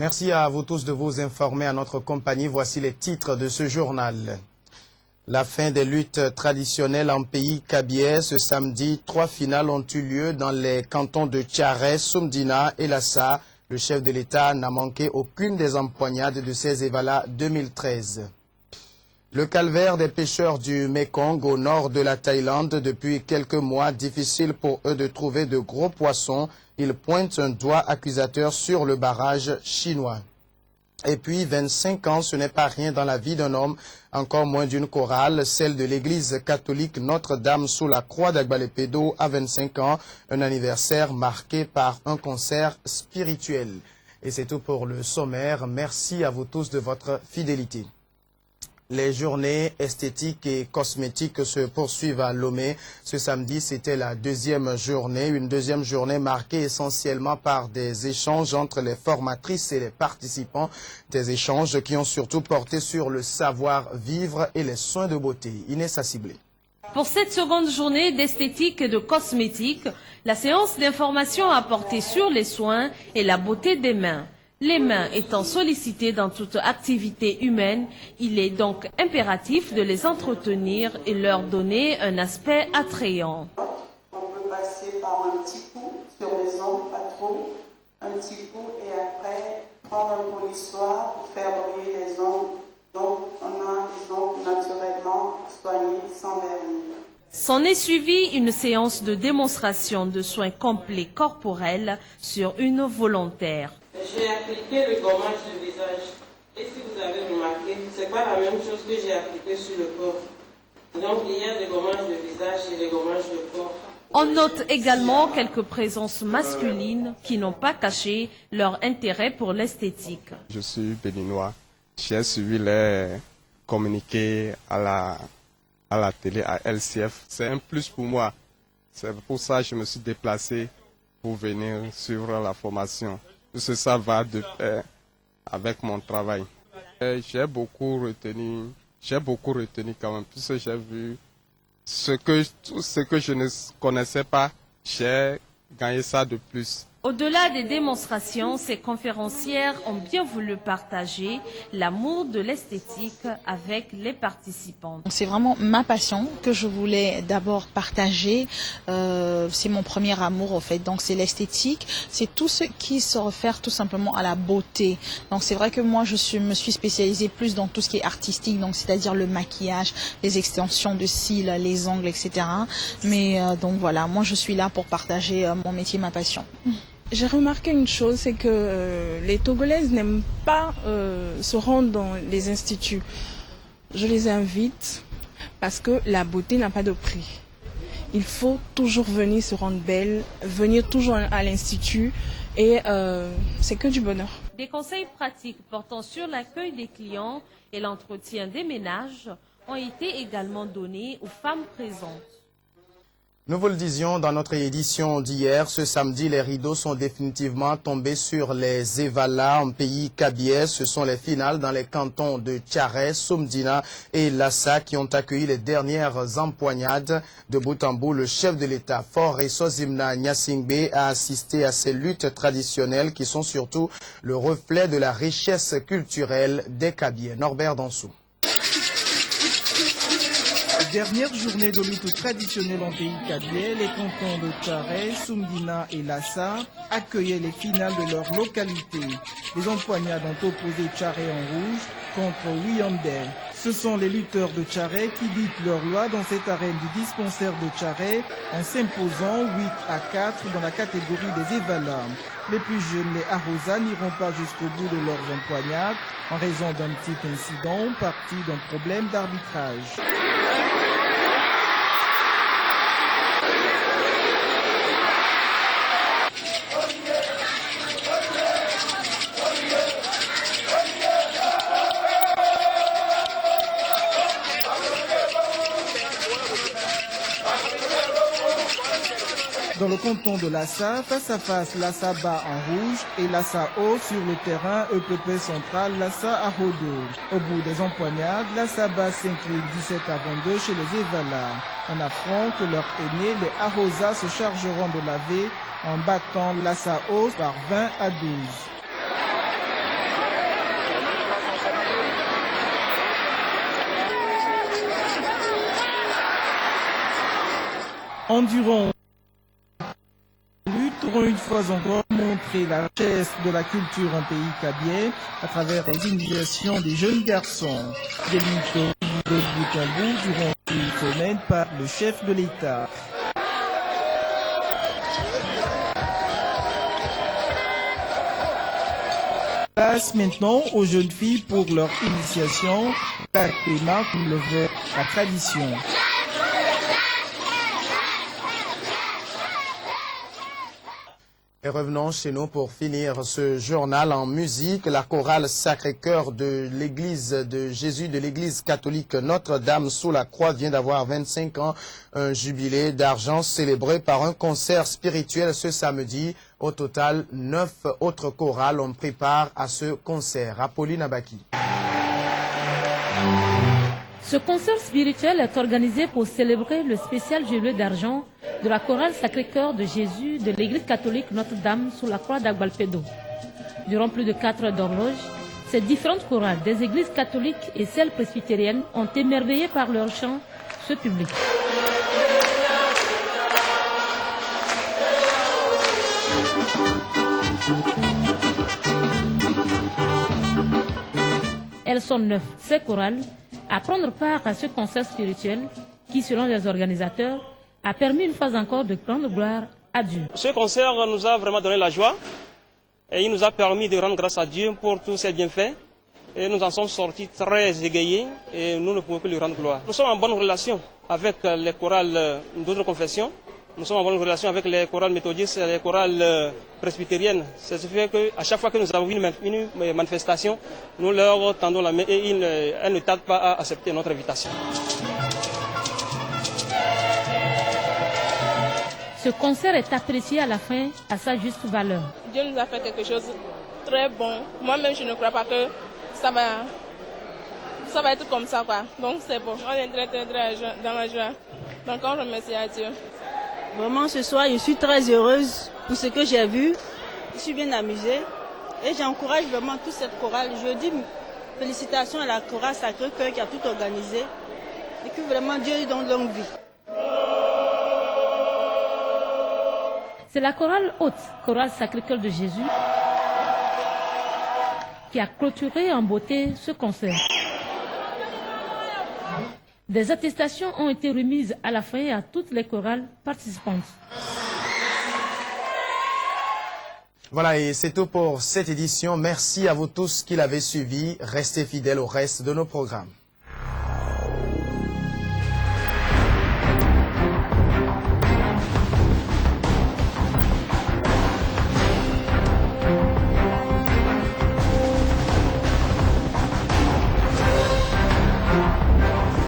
Merci à vous tous de vous informer à notre compagnie. Voici les titres de ce journal. La fin des luttes traditionnelles en pays kabyais. Ce samedi, 3 finales ont eu lieu dans les cantons de Tcharay, Soumdina et Lassa. Le chef de l'État n'a manqué aucune des empoignades de ces évalas 2013. Le calvaire des pêcheurs du Mekong au nord de la Thaïlande, depuis quelques mois, difficile pour eux de trouver de gros poissons. Ils pointent un doigt accusateur sur le barrage chinois. Et puis, 25 ans, ce n'est pas rien dans la vie d'un homme, encore moins d'une chorale, celle de l'église catholique Notre-Dame sous la croix d'Agbalepédo à 25 ans, un anniversaire marqué par un concert spirituel. Et c'est tout pour le sommaire. Merci à vous tous de votre fidélité. Les journées esthétiques et cosmétiques se poursuivent à Lomé. Ce samedi, c'était la deuxième journée, une deuxième journée marquée essentiellement par des échanges entre les formatrices et les participants. Des échanges qui ont surtout porté sur le savoir-vivre et les soins de beauté. Inès Assiblé. Pour cette seconde journée d'esthétique et de cosmétique, la séance d'information a porté sur les soins et la beauté des mains. Les mains étant sollicitées dans toute activité humaine, il est donc impératif de les entretenir et leur donner un aspect attrayant. On peut passer par un petit coup sur les ongles, pas trop, un petit coup et après prendre un polissoir pour faire briller les ongles. Donc on a les ongles naturellement soignés sans vernis. S'en est suivi une séance de démonstration de soins complets corporels sur une volontaire. J'ai appliqué le gommage du visage. Et si vous avez remarqué, ce n'est pas la même chose que j'ai appliqué sur le corps. Donc il y a des gommages de visage et des gommages de corps. On note également quelques présences masculines qui n'ont pas caché leur intérêt pour l'esthétique. Je suis béninois. J'ai suivi les communiqués à la télé, à LCF. C'est un plus pour moi. C'est pour ça que je me suis déplacé pour venir suivre la formation. Tout ça va de pair avec mon travail. J'ai beaucoup retenu quand même, puisque j'ai vu tout ce que je ne connaissais pas, j'ai gagné ça de plus. Au-delà des démonstrations, ces conférencières ont bien voulu partager l'amour de l'esthétique avec les participants. C'est vraiment ma passion que je voulais d'abord partager. C'est mon premier amour en fait. Donc c'est l'esthétique, c'est tout ce qui se réfère tout simplement à la beauté. Donc c'est vrai que moi me suis spécialisée plus dans tout ce qui est artistique, donc c'est-à-dire le maquillage, les extensions de cils, les ongles, etc. Mais donc voilà, moi je suis là pour partager mon métier, ma passion. J'ai remarqué une chose, c'est que les Togolaises n'aiment pas se rendre dans les instituts. Je les invite parce que la beauté n'a pas de prix. Il faut toujours venir se rendre belle, venir toujours à l'institut et c'est que du bonheur. Des conseils pratiques portant sur l'accueil des clients et l'entretien des ménages ont été également donnés aux femmes présentes. Nous vous le disions dans notre édition d'hier, ce samedi, les rideaux sont définitivement tombés sur les évalas en pays kabyais. Ce sont les finales dans les cantons de Tcharay, Soumdina et Lassa qui ont accueilli les dernières empoignades. De bout en bout, le chef de l'État, Faure Sozimna Nyasingbe, a assisté à ces luttes traditionnelles qui sont surtout le reflet de la richesse culturelle des Kabyais. Norbert Dansou. Dernière journée de lutte traditionnelle en pays kabyais, les cantons de Tcharay, Soumdina et Lassa accueillaient les finales de leur localité. Les empoignades ont opposé Tcharay en rouge contre Wiyandé. Ce sont les lutteurs de Tcharay qui ditent leur loi dans cette arène du dispensaire de Tcharay en s'imposant 8-4 dans la catégorie des évalas. Les plus jeunes, les Arrosa, n'iront pas jusqu'au bout de leurs empoignades en raison d'un petit incident parti d'un problème d'arbitrage. Dans le canton de Lassa, face à face, Lassa bas en rouge et Lassa haut sur le terrain EPP central, Lassa à Hodo. Au bout des empoignades, Lassa bas s'incline 17 à 22 chez les Evalas. On apprend que leurs aînés, les Arrosa, se chargeront de laver en battant Lassa haut par 20 à 12. Endurant lutte pour une fois encore montrer la richesse de la culture en pays kabyais à travers les initiations des jeunes garçons. Des luttes de bout en bout durant une semaine par le chef de l'État. Place maintenant aux jeunes filles pour leur initiation, la marque le veut la tradition. Et revenons chez nous pour finir ce journal en musique. La chorale Sacré-Cœur de l'église de Jésus de l'église catholique Notre-Dame sous la Croix vient d'avoir 25 ans. Un jubilé d'argent célébré par un concert spirituel ce samedi. Au total, 9 autres chorales ont pris part à ce concert. Apolline Abaki. Ce concert spirituel est organisé pour célébrer le spécial jubilé d'argent de la chorale Sacré-Cœur de Jésus de l'église catholique Notre-Dame sous la Croix d'Agbalpedo. Durant plus de 4 heures d'horloge, ces différentes chorales des églises catholiques et celles presbytériennes ont émerveillé par leur chant ce public. Elles sont 9, ces chorales, à prendre part à ce concert spirituel qui, selon les organisateurs, a permis une fois encore de prendre gloire à Dieu. Ce concert nous a vraiment donné la joie et il nous a permis de rendre grâce à Dieu pour tous ses bienfaits. Et nous en sommes sortis très égayés et nous ne pouvons que lui rendre gloire. Nous sommes en bonne relation avec les chorales d'autres confessions. Nous sommes en bonne relation avec les chorales méthodistes et les chorales presbytériennes. C'est ce qui fait qu'à chaque fois que nous avons une manifestation, nous leur tendons la main et elles ne tardent pas à accepter notre invitation. Ce concert est apprécié à la fin à sa juste valeur. Dieu nous a fait quelque chose de très bon. Moi-même, je ne crois pas que ça va être comme ça, quoi. Donc c'est bon. On est très dans la joie. Donc on remercie à Dieu. Vraiment, ce soir, je suis très heureuse pour ce que j'ai vu. Je suis bien amusée et j'encourage vraiment toute cette chorale. Je dis félicitations à la chorale Sacré-Cœur qui a tout organisé et que vraiment Dieu lui donne longue vie. C'est la chorale haute, chorale Sacré-Cœur de Jésus, qui a clôturé en beauté ce concert. Des attestations ont été remises à la fin à toutes les chorales participantes. Voilà, et c'est tout pour cette édition. Merci à vous tous qui l'avez suivi. Restez fidèles au reste de nos programmes.